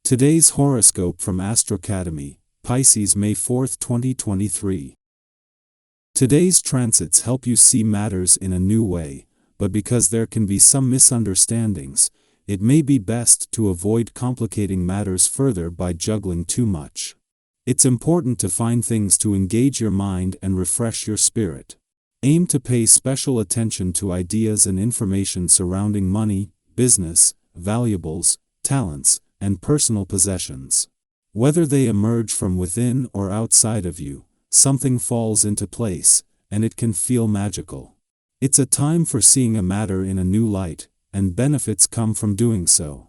Today's horoscope from Astrocademy, Pisces May 4, 2023. Today's transits help you see matters in a new way, but because there can be some misunderstandings, it may be best to avoid complicating matters further by juggling too much. It's important to find things to engage your mind and refresh your spirit. Aim to pay special attention to ideas and information surrounding money, business, valuables, talents, and personal possessions. Whether they emerge from within or outside of you, something falls into place, and it can feel magical. It's a time for seeing a matter in a new light, and benefits come from doing so.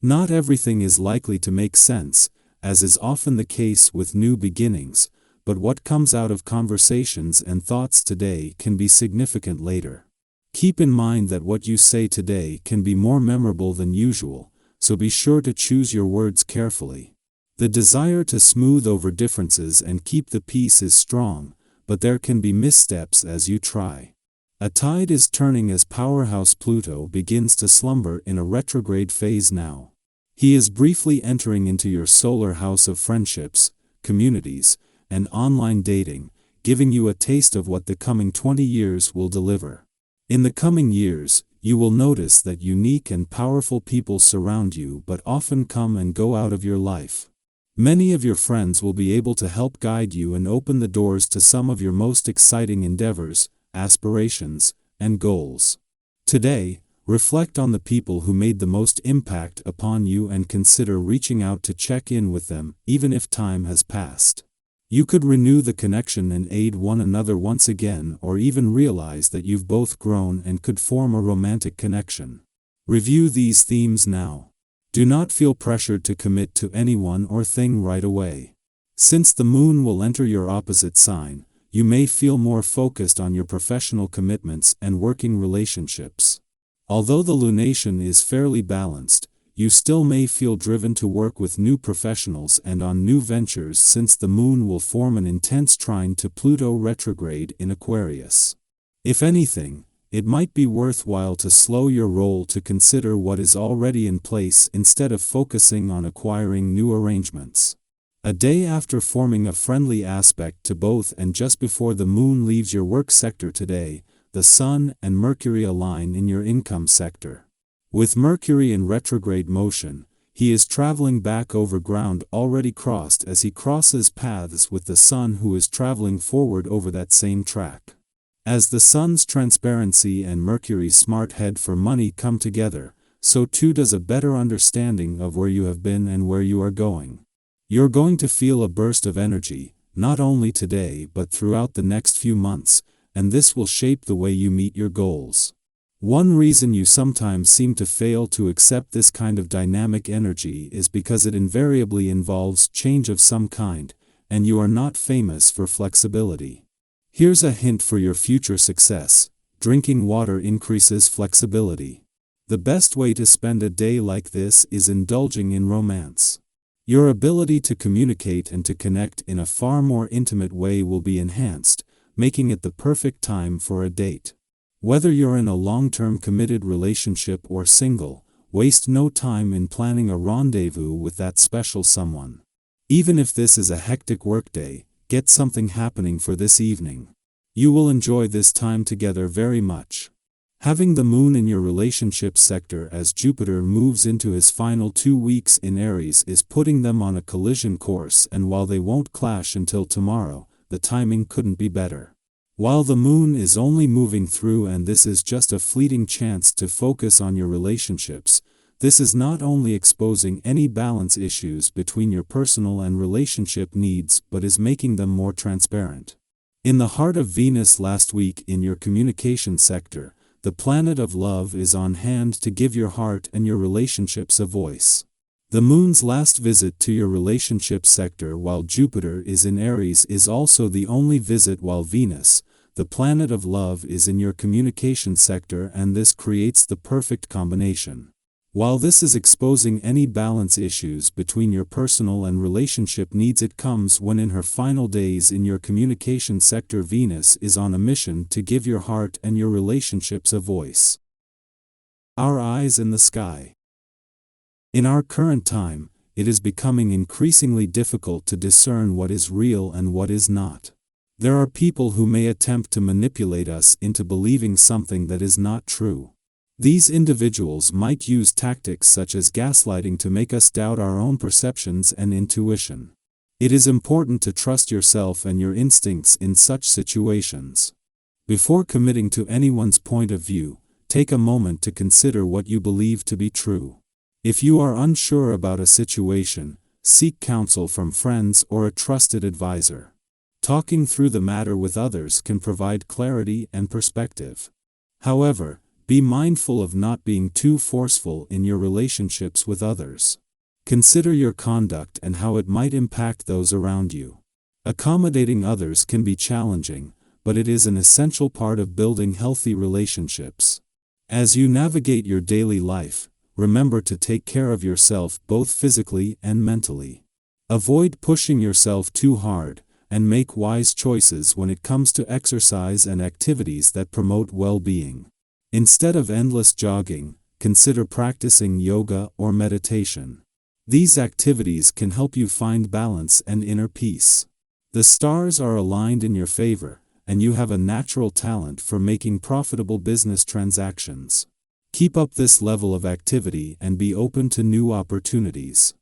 Not everything is likely to make sense, as is often the case with new beginnings, but what comes out of conversations and thoughts today can be significant later. Keep in mind that what you say today can be more memorable than usual, so be sure to choose your words carefully. The desire to smooth over differences and keep the peace is strong, but there can be missteps as you try. A tide is turning as powerhouse Pluto begins to slumber in a retrograde phase now. He is briefly entering into your solar house of friendships, communities, and online dating, giving you a taste of what the coming 20 years will deliver. In the coming years, you will notice that unique and powerful people surround you but often come and go out of your life. Many of your friends will be able to help guide you and open the doors to some of your most exciting endeavors, aspirations, and goals. Today, reflect on the people who made the most impact upon you and consider reaching out to check in with them, even if time has passed. You could renew the connection and aid one another once again, or even realize that you've both grown and could form a romantic connection. Review these themes now. Do not feel pressured to commit to anyone or thing right away. Since the moon will enter your opposite sign, you may feel more focused on your professional commitments and working relationships. Although the lunation is fairly balanced, you still may feel driven to work with new professionals and on new ventures since the moon will form an intense trine to Pluto retrograde in Aquarius. If anything, it might be worthwhile to slow your roll to consider what is already in place instead of focusing on acquiring new arrangements. A day after forming a friendly aspect to both and just before the moon leaves your work sector today, the Sun and Mercury align in your income sector. With Mercury in retrograde motion, he is traveling back over ground already crossed as he crosses paths with the Sun, who is traveling forward over that same track. As the Sun's transparency and Mercury's smart head for money come together, so too does a better understanding of where you have been and where you are going. You're going to feel a burst of energy, not only today but throughout the next few months, and this will shape the way you meet your goals. One reason you sometimes seem to fail to accept this kind of dynamic energy is because it invariably involves change of some kind, and you are not famous for flexibility. Here's a hint for your future success: drinking water increases flexibility. The best way to spend a day like this is indulging in romance. Your ability to communicate and to connect in a far more intimate way will be enhanced, making it the perfect time for a date. Whether you're in a long-term committed relationship or single, waste no time in planning a rendezvous with that special someone. Even if this is a hectic workday, get something happening for this evening. You will enjoy this time together very much. Having the moon in your relationship sector as Jupiter moves into his final 2 weeks in Aries is putting them on a collision course, and while they won't clash until tomorrow, the timing couldn't be better. While the moon is only moving through and this is just a fleeting chance to focus on your relationships, this is not only exposing any balance issues between your personal and relationship needs but is making them more transparent. In the heart of Venus last week in your communication sector, the planet of love is on hand to give your heart and your relationships a voice. The moon's last visit to your relationship sector while Jupiter is in Aries is also the only visit while Venus, the planet of love, is in your communication sector, and this creates the perfect combination. While this is exposing any balance issues between your personal and relationship needs, it comes when in her final days in your communication sector Venus is on a mission to give your heart and your relationships a voice. Our eyes in the sky. In our current time, it is becoming increasingly difficult to discern what is real and what is not. There are people who may attempt to manipulate us into believing something that is not true. These individuals might use tactics such as gaslighting to make us doubt our own perceptions and intuition. It is important to trust yourself and your instincts in such situations. Before committing to anyone's point of view, take a moment to consider what you believe to be true. If you are unsure about a situation, seek counsel from friends or a trusted advisor. Talking through the matter with others can provide clarity and perspective. However, be mindful of not being too forceful in your relationships with others. Consider your conduct and how it might impact those around you. Accommodating others can be challenging, but it is an essential part of building healthy relationships. As you navigate your daily life, remember to take care of yourself both physically and mentally. Avoid pushing yourself too hard, and make wise choices when it comes to exercise and activities that promote well-being. Instead of endless jogging, consider practicing yoga or meditation. These activities can help you find balance and inner peace. The stars are aligned in your favor, and you have a natural talent for making profitable business transactions. Keep up this level of activity and be open to new opportunities.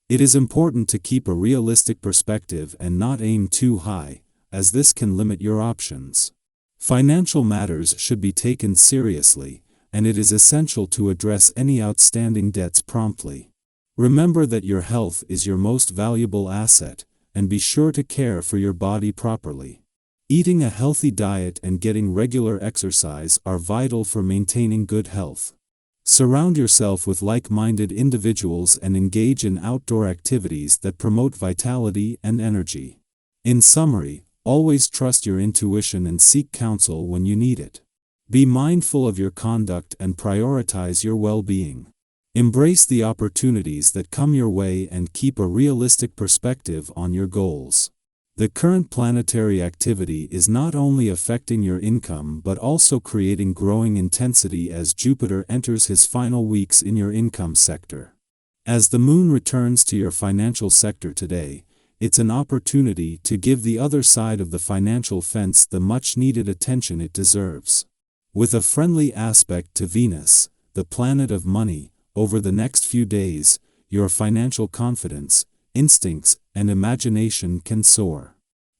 It is important to keep a realistic perspective and not aim too high, as this can limit your options. Financial matters should be taken seriously, and it is essential to address any outstanding debts promptly. Remember that your health is your most valuable asset, and be sure to care for your body properly. Eating a healthy diet and getting regular exercise are vital for maintaining good health. Surround yourself with like-minded individuals and engage in outdoor activities that promote vitality and energy. In summary, always trust your intuition and seek counsel when you need it. Be mindful of your conduct and prioritize your well-being. Embrace the opportunities that come your way and keep a realistic perspective on your goals. The current planetary activity is not only affecting your income but also creating growing intensity as Jupiter enters his final weeks in your income sector. As the moon returns to your financial sector today, it's an opportunity to give the other side of the financial fence the much-needed attention it deserves. With a friendly aspect to Venus, the planet of money, over the next few days, your financial confidence, instincts, and imagination can soar.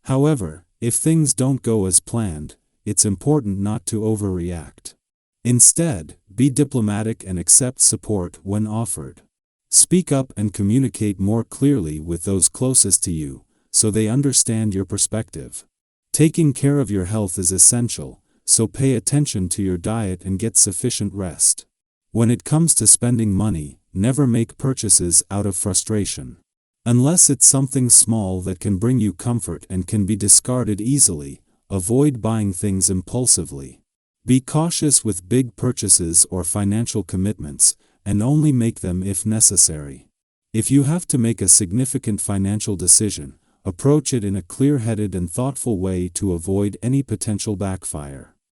However, if things don't go as planned, it's important not to overreact. Instead, be diplomatic and accept support when offered. Speak up and communicate more clearly with those closest to you, so they understand your perspective. Taking care of your health is essential, so pay attention to your diet and get sufficient rest. When it comes to spending money, never make purchases out of frustration. Unless it's something small that can bring you comfort and can be discarded easily, avoid buying things impulsively. Be cautious with big purchases or financial commitments, and only make them if necessary. If you have to make a significant financial decision, approach it in a clear-headed and thoughtful way to avoid any potential backfire.